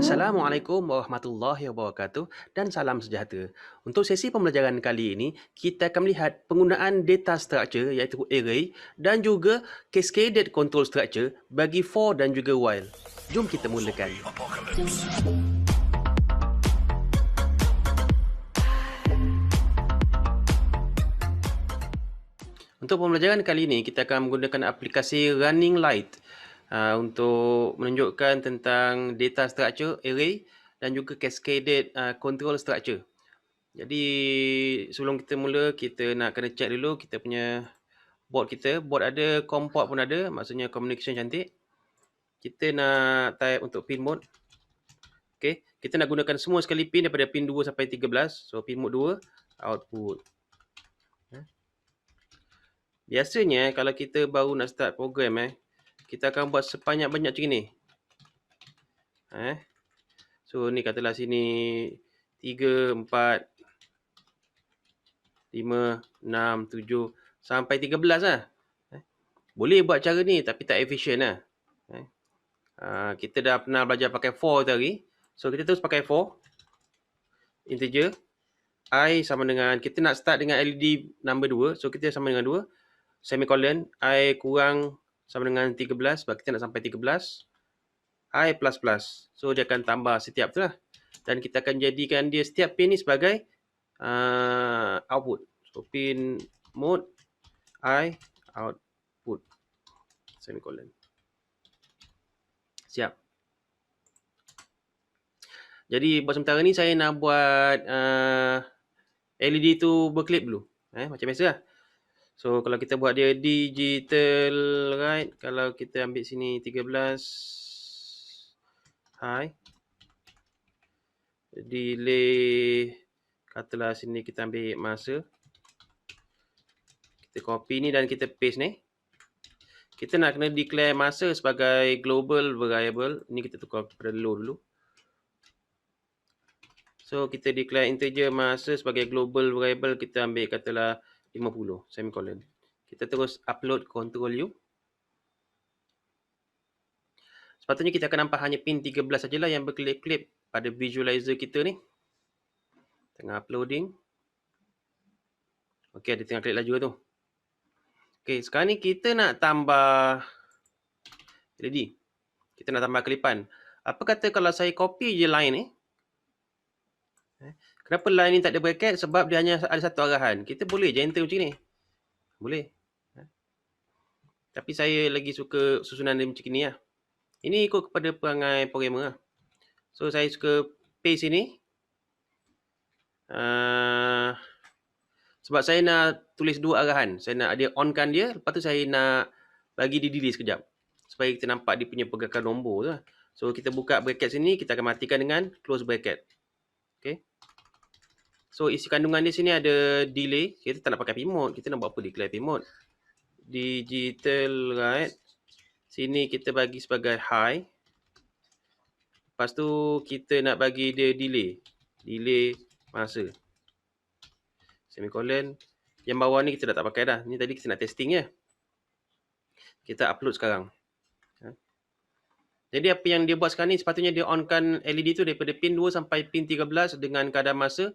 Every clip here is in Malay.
Assalamualaikum warahmatullahi wabarakatuh dan salam sejahtera. Untuk sesi pembelajaran kali ini, kita akan melihat penggunaan data structure iaitu array dan juga cascaded control structure bagi for dan juga while. Jom kita mulakan. Untuk pembelajaran kali ini, kita akan menggunakan aplikasi Running Light untuk menunjukkan tentang data structure array dan juga cascaded control structure. Jadi sebelum kita mula, kita nak kena check dulu kita punya board kita. Board ada, COM port pun ada, maksudnya communication cantik. Kita nak type untuk pin mode. Okay, kita nak gunakan semua sekali pin daripada pin 2 sampai 13. So pin mode 2, output. Biasanya kalau kita baru nak start program kita akan buat sebanyak-banyak macam ni. So ni katalah sini 3, 4, 5, 6, 7 sampai 13 lah. Boleh buat cara ni tapi tak efisien lah. Kita dah pernah belajar pakai for tadi. So kita terus pakai for. Integer. I sama dengan, kita nak start dengan LED number 2. So kita sama dengan 2. Semicolon. I kurang sama dengan 13 sebab kita nak sampai 13. I plus plus. So dia akan tambah setiap tu lah. Dan kita akan jadikan dia setiap pin ni sebagai output. So pin mode I output. Semicolon. Siap. Jadi buat sementara ni saya nak buat LED tu berkelip dulu. Macam biasa lah. So kalau kita buat dia digital right, kalau kita ambil sini 13 high, delay katalah sini kita ambil masa, kita copy ni dan kita paste ni. Kita nak kena declare masa sebagai global variable. Ni kita tukar kepada low dulu. So kita declare integer masa sebagai global variable, kita ambil katalah 50 semicolon. Kita terus upload control U. Sepatutnya kita akan nampak hanya pin 13 sajalah yang berkelip-kelip pada visualizer kita ni. Tengah uploading. Okey, ada tengah klik laju tu. Okey, sekarang ni kita nak tambah LED. Kita nak tambah kelipan. Apa kata kalau saya copy je line ni? Kenapa line ni tak ada bracket? Sebab dia hanya ada satu arahan. Kita boleh je enter macam ni. Boleh. Tapi saya lagi suka susunan dia macam ni lah. Ini ikut kepada perangai programmer lah. So saya suka paste ini. Sebab saya nak tulis dua arahan. Saya nak dia onkan dia. Lepas tu saya nak bagi dia delay sekejap. Supaya kita nampak dia punya pergerakan nombor tu lah. So kita buka bracket sini. Kita akan matikan dengan close bracket. Okay. So isi kandungan di sini ada delay. Kita tak nak pakai pin mode. Kita nak buat apa? Declare pin mode. Digital right. Sini kita bagi sebagai high. Lepas tu kita nak bagi dia delay. Delay masa. Semicolon. Yang bawah ni kita dah tak pakai dah. Ni tadi kita nak testing je. Kita upload sekarang. Jadi apa yang dia buat sekarang ni, sepatutnya dia onkan LED tu daripada pin 2 sampai pin 13 dengan kadar masa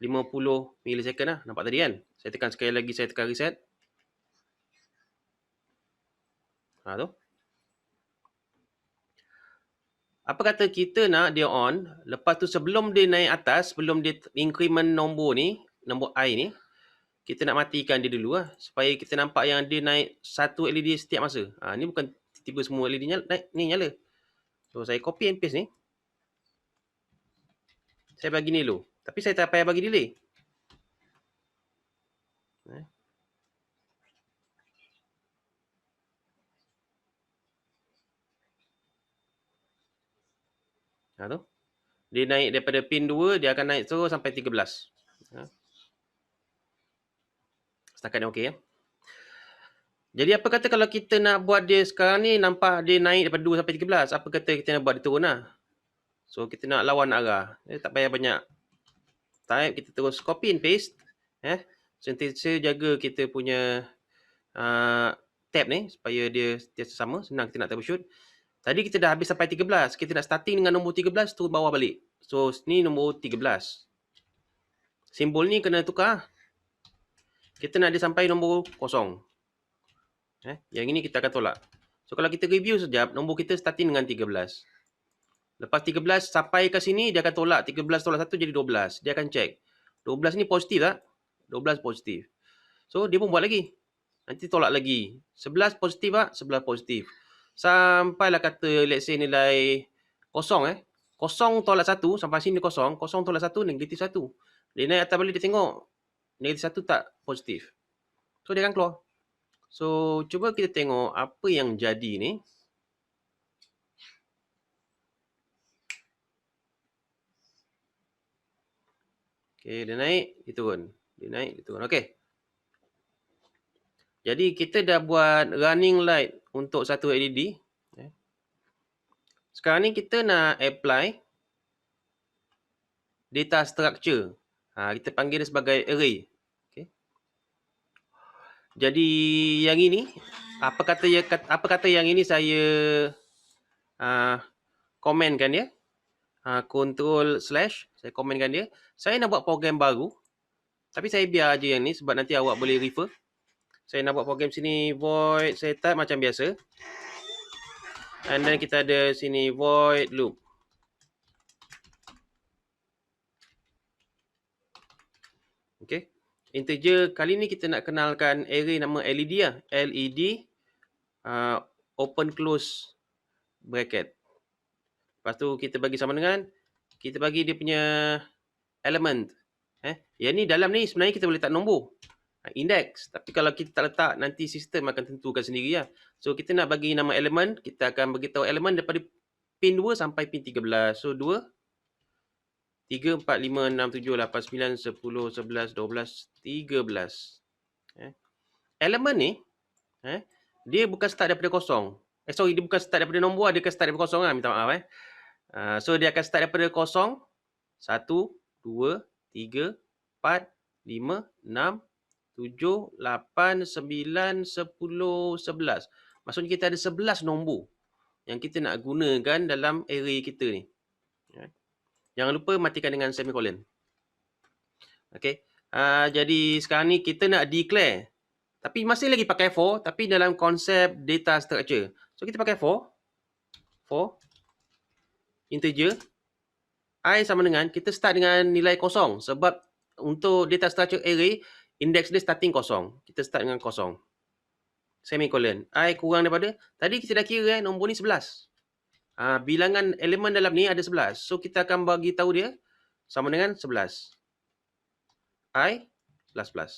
50 milisecond lah. Nampak tadi kan? Saya tekan sekali lagi, saya tekan reset. Tu. Apa kata kita nak dia on, lepas tu sebelum dia naik atas, sebelum dia increment nombor ni, nombor I ni, kita nak matikan dia dulu lah. Supaya kita nampak yang dia naik satu LED setiap masa. Ni bukan tiba semua LED nyala, naik, ni nyala. So saya copy and paste ni. Saya bagi ni dulu. Tapi saya tak payah bagi delay. Tu. Dia naik daripada pin 2, dia akan naik terus sampai 13. Setakat ni okey ya. Jadi apa kata kalau kita nak buat dia sekarang ni nampak dia naik daripada 2 sampai 13. Apa kata kita nak buat dia turun lah. So kita nak lawan arah. Tak payah banyak type, kita terus copy and paste. Sentiasa jaga kita punya tab ni supaya dia sama. Senang kita nak troubleshoot. Tadi kita dah habis sampai 13. Kita nak starting dengan nombor 13 turun bawah balik. So ni nombor 13. Simbol ni kena tukar. Kita nak dia sampai nombor 0. Yang ini kita akan tolak. So kalau kita review sekejap, nombor kita starting dengan 13. Lepas 13 sampai ke sini, dia akan tolak. 13 tolak 1 jadi 12. Dia akan check. 12 ni positif tak? 12 positif. So dia pun buat lagi. Nanti tolak lagi. 11 positif tak? 11 positif. Sampailah kata let's say nilai 0. 0 tolak 1 sampai sini 0. 0 tolak 1 negatif 1. Dia naik atas balik dia tengok. Negatif 1 tak positif. So dia akan keluar. So cuba kita tengok apa yang jadi ni. Okay, dia naik, dia turun. Dia naik, dia turun. Okay. Jadi kita dah buat running light untuk satu LED. Sekarang ni kita nak apply data structure. Kita panggil dia sebagai array. Okay. Jadi yang ini, apa kata yang ini saya komenkan dia. Control / saya komenkan dia. Saya nak buat program baru. Tapi saya biar aja yang ni sebab nanti awak boleh refer. Saya nak buat program sini void setup macam biasa. And then kita ada sini void loop. Okay. Integer kali ni kita nak kenalkan array nama LED lah. LED open close bracket. Lepas tu kita bagi sama dengan, kita bagi dia punya element. Yang ni dalam ni sebenarnya kita boleh letak nombor. Index. Tapi kalau kita tak letak, nanti sistem akan tentukan sendiri lah. So kita nak bagi nama element, kita akan beritahu element daripada pin 2 sampai pin 13. So 2, 3, 4, 5, 6, 7, 8, 9, 10, 11, 12, 13. Elemen ni, dia bukan start daripada kosong. Dia bukan start daripada nombor, dia akan start daripada kosong lah. Minta maaf. So dia akan start daripada kosong. 1, 2, 3, 4, 5, 6, 7, 8, 9, 10, 11. Maksudnya kita ada 11 nombor yang kita nak gunakan dalam array kita ni. Jangan lupa matikan dengan semicolon. Okay. Jadi sekarang ni kita nak declare. Tapi masih lagi pakai for, tapi dalam konsep data structure. So kita pakai for integer I sama dengan, kita start dengan nilai kosong. Sebab untuk data structure array, index dia starting kosong. Kita start dengan kosong. Semicolon. I kurang daripada, tadi kita dah kira nombor ni 11. Bilangan elemen dalam ni ada 11. So kita akan bagi tahu dia sama dengan 11. I plus plus.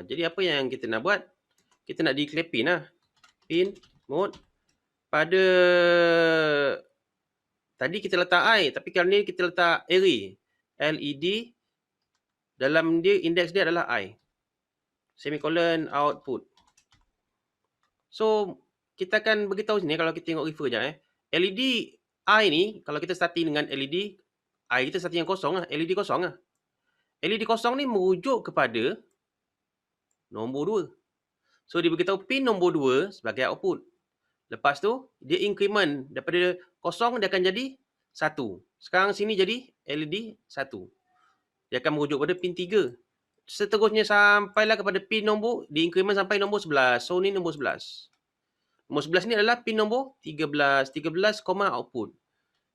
Jadi apa yang kita nak buat? Kita nak declare pin lah. Pin mode. Pada tadi kita letak I, tapi kali ni kita letak array. LED. Dalam dia, index dia adalah I. Semicolon output. So, kita akan beritahu sini kalau kita tengok refer je. LED I ni, kalau kita starting dengan LED, I kita starting yang kosong lah. LED kosong lah. LED kosong ni merujuk kepada nombor 2. So, dia beritahu pin nombor 2 sebagai output. Lepas tu, dia increment daripada kosong, dia akan jadi 1. Sekarang sini jadi LED 1. Dia akan merujuk pada pin 3. Seterusnya sampailah kepada pin nombor, di increment sampai nombor 11. So, ni nombor 11. Nombor 11 ni adalah pin nombor 13. 13, output.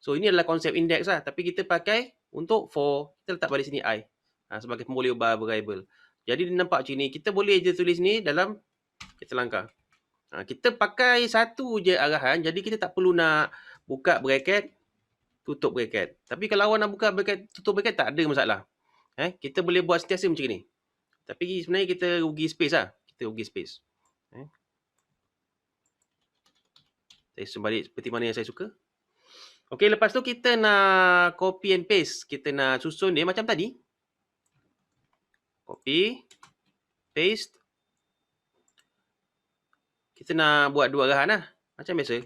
So, ini adalah konsep index lah. Tapi kita pakai untuk for, kita letak pada sini I. Sebagai pemboleh ubah variable. Jadi, dia nampak macam ni. Kita boleh je tulis ni dalam, kita langkah. Kita pakai satu je arahan. Jadi, kita tak perlu nak buka bracket, tutup bracket. Tapi, kalau awak nak buka bracket, tutup bracket, tak ada masalah. Kita boleh buat sentiasa macam ni. Tapi, sebenarnya kita rugi space lah. Kita rugi space. Saya sebalik seperti mana yang saya suka. Okey, lepas tu kita nak copy and paste. Kita nak susun dia macam tadi. Copy, paste. Kita nak buat 2 arahan lah. Macam biasa.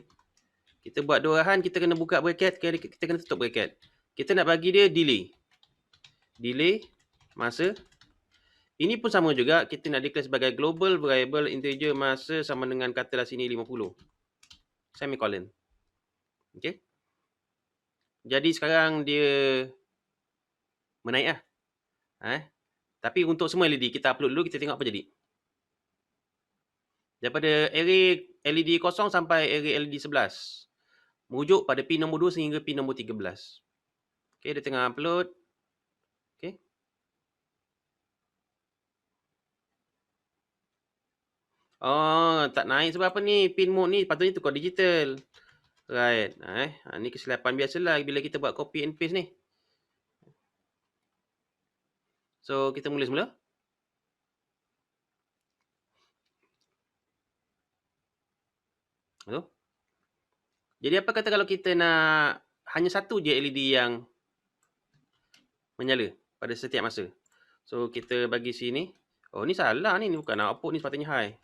Kita buat 2 arahan, kita kena buka bracket, kita kena tutup bracket. Kita nak bagi dia delay. Delay, masa. Ini pun sama juga, kita nak declare sebagai global variable integer masa sama dengan katalah sini 50. semicolon. Okey. Jadi sekarang dia menaik lah. Tapi untuk semua LED kita upload dulu, kita tengok apa jadi. Daripada array LED kosong sampai array LED 11. Merujuk pada pin nombor 2 sehingga pin nombor 13. Okey, dia tengah upload. Okey. Oh, tak naik sebab apa ni? Pin mode ni patutnya tukar digital. Right. Ni kesilapan biasalah bila kita buat copy and paste ni. So, kita mula semula. Hello? Jadi apa kata kalau kita nak hanya satu je LED yang menyala pada setiap masa. So, kita bagi sini. Oh, ni salah ni. Ni bukan output ni, sepatutnya high.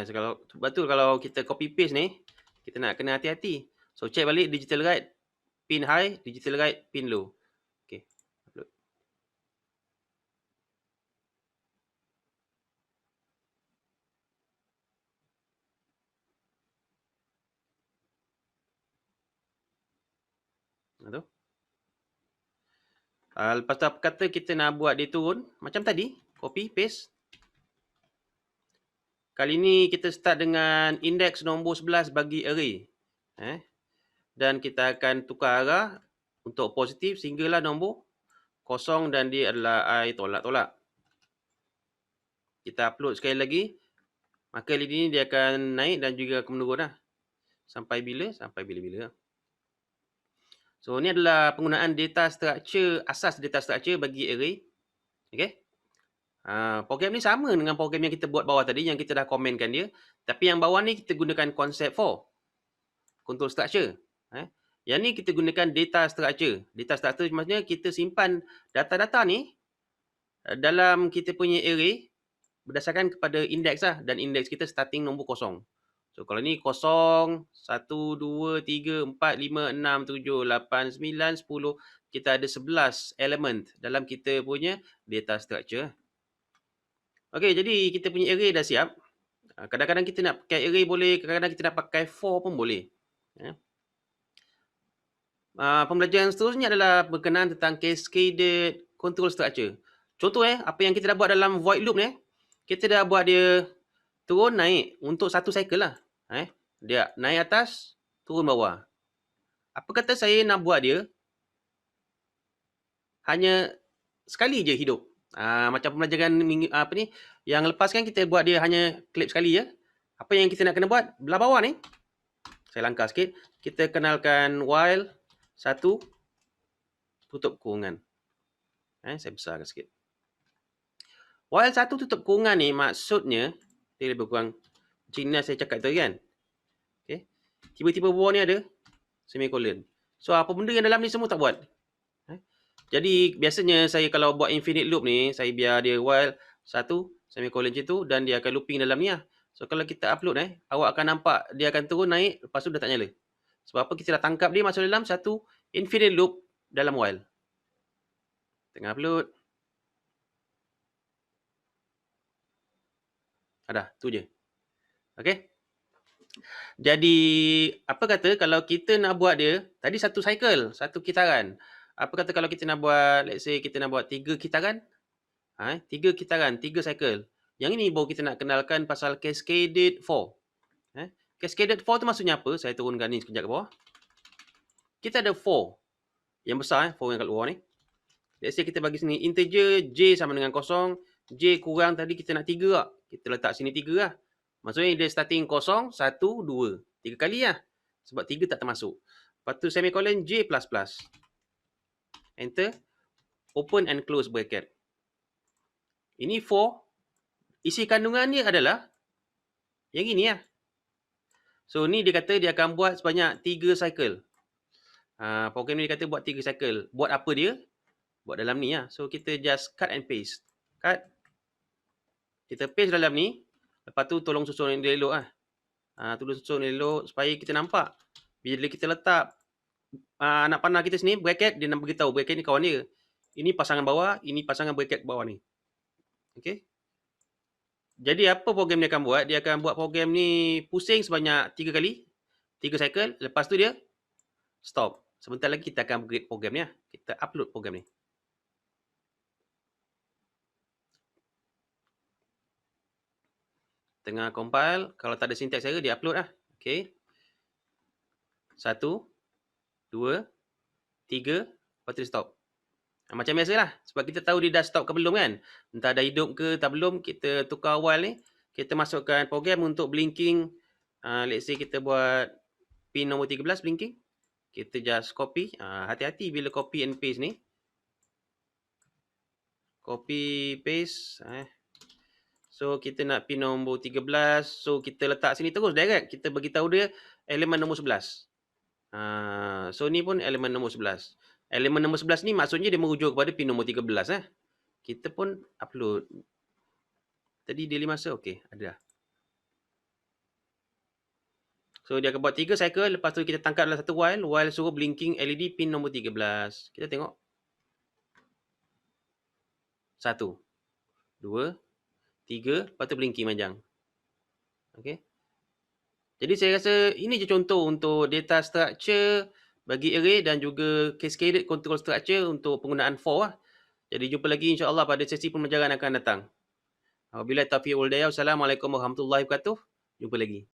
So, betul kalau kita copy paste ni, kita nak kena hati-hati. So, check balik digital write pin high, digital write pin low. Okay. Upload. Tu. Lepas tu apa kata kita nak buat dia turun macam tadi, copy paste. Kali ni kita start dengan indeks nombor 11 bagi array. Dan kita akan tukar arah untuk positif sehinggalah nombor kosong dan dia adalah I tolak-tolak. Kita upload sekali lagi. Maka LED ni dia akan naik dan juga akan menurun lah. Sampai bila? Sampai bila-bila. So, ni adalah penggunaan data structure, asas data structure bagi array. Okay. Program ni sama dengan program yang kita buat bawah tadi, yang kita dah komenkan dia. Tapi yang bawah ni kita gunakan konsep for. Control structure. Yang ni kita gunakan data structure. Data structure maksudnya kita simpan data-data ni dalam kita punya array berdasarkan kepada indeks lah. Dan indeks kita starting nombor kosong. So, kalau ni 0, 1, 2, 3, 4, 5, 6, 7, 8, 9, 10. Kita ada 11 elemen dalam kita punya data structure. Okey, jadi kita punya array dah siap. Kadang-kadang kita nak pakai array boleh, kadang-kadang kita nak pakai for pun boleh. Pembelajaran seterusnya adalah berkenaan tentang cascaded control structure. Contoh apa yang kita dah buat dalam void loop ni, kita dah buat dia turun naik untuk satu cycle lah. Dia naik atas, turun bawah. Apa kata saya nak buat dia hanya sekali je hidup. Macam pembelajaran apa ni yang lepas kan kita buat dia hanya klip sekali je. Apa yang kita nak kena buat belah bawah ni, saya langkah sikit, kita kenalkan while 1 tutup kurungan. Saya besarkan sikit. While 1 tutup kurungan ni maksudnya dia lebih kurang Cina saya cakap tu kan. Okay. Tiba-tiba bawah ni ada semicolon. So apa benda yang dalam ni semua tak buat. Jadi biasanya saya kalau buat infinite loop ni, saya biar dia while 1 semicolon macam tu dan dia akan looping dalam ni lah. So kalau kita upload awak akan nampak dia akan turun naik, lepas tu dah tak nyala. Sebab apa? Kita dah tangkap dia masuk dalam satu infinite loop dalam while. Tengah upload. Dah, tu je. Okey. Jadi apa kata kalau kita nak buat dia tadi satu cycle, satu kitaran. Apa kata kalau kita nak buat, let's say kita nak buat 3 kitaran. 3 kitaran, 3 cycle. Yang ini baru kita nak kenalkan pasal cascaded for. Cascaded for tu maksudnya apa? Saya turunkan ni sekejap ke bawah. Kita ada for yang besar, for yang kat luar ni. Let's say kita bagi sini integer j sama dengan 0. J kurang tadi kita nak 3 lah. Kita letak sini 3 lah. Maksudnya dia starting 0, 1, 2. 3 kali lah. Sebab 3 tak termasuk. Lepas tu semicolon j++. Enter. Open and close bracket. Ini for. Isi kandungan dia adalah yang ini lah. So ni dia kata dia akan buat sebanyak 3 cycle. Program ni dia kata buat 3 cycle. Buat apa dia? Buat dalam ni lah. So kita just cut and paste. Cut. Kita paste dalam ni. Lepas tu tolong susun dia elok lah. Tolong susun dia elok supaya kita nampak. Bila kita letak anak panah kita sini, bracket, dia nak beritahu bracket ni kawan dia. Ini pasangan bawah, ini pasangan bracket bawah ni. Okay. Jadi apa program dia akan buat? Dia akan buat program ni pusing sebanyak 3 kali. 3 cycle, lepas tu dia stop. Sebentar lagi kita akan upgrade program ni. Kita upload program ni. Tengah compile, kalau tak ada syntax error, dia upload lah. Okay. 1, 2, 3, lepas tu dia stop. Macam biasalah, sebab kita tahu dia dah stop ke belum kan. Entah dah hidup ke tak belum, kita tukar awal ni. Kita masukkan program untuk blinking. Let's say kita buat pin nombor 13 blinking. Kita just copy. Hati-hati bila copy and paste ni. Copy, paste. So, kita nak pin nombor 13. So, kita letak sini terus direct. Kita bagi tahu dia elemen nombor 11. So, ni pun elemen nombor 11. Elemen nombor 11 ni maksudnya dia merujuk kepada pin nombor 13. Kita pun upload. Tadi daily masa, okey, ada. So, dia akan buat 3 cycle. Lepas tu kita tangkap dalam satu while. While suruh blinking LED pin nombor 13. Kita tengok. 1, 2, 3. Lepas tu blinking panjang. Okey. Jadi, saya rasa ini je contoh untuk data structure bagi array dan juga cascaded control structure untuk penggunaan for. Jadi, jumpa lagi insyaAllah pada sesi pembelajaran akan datang. Wabillahi taufiq wal hidayah. Wassalamualaikum warahmatullahi wabarakatuh. Jumpa lagi.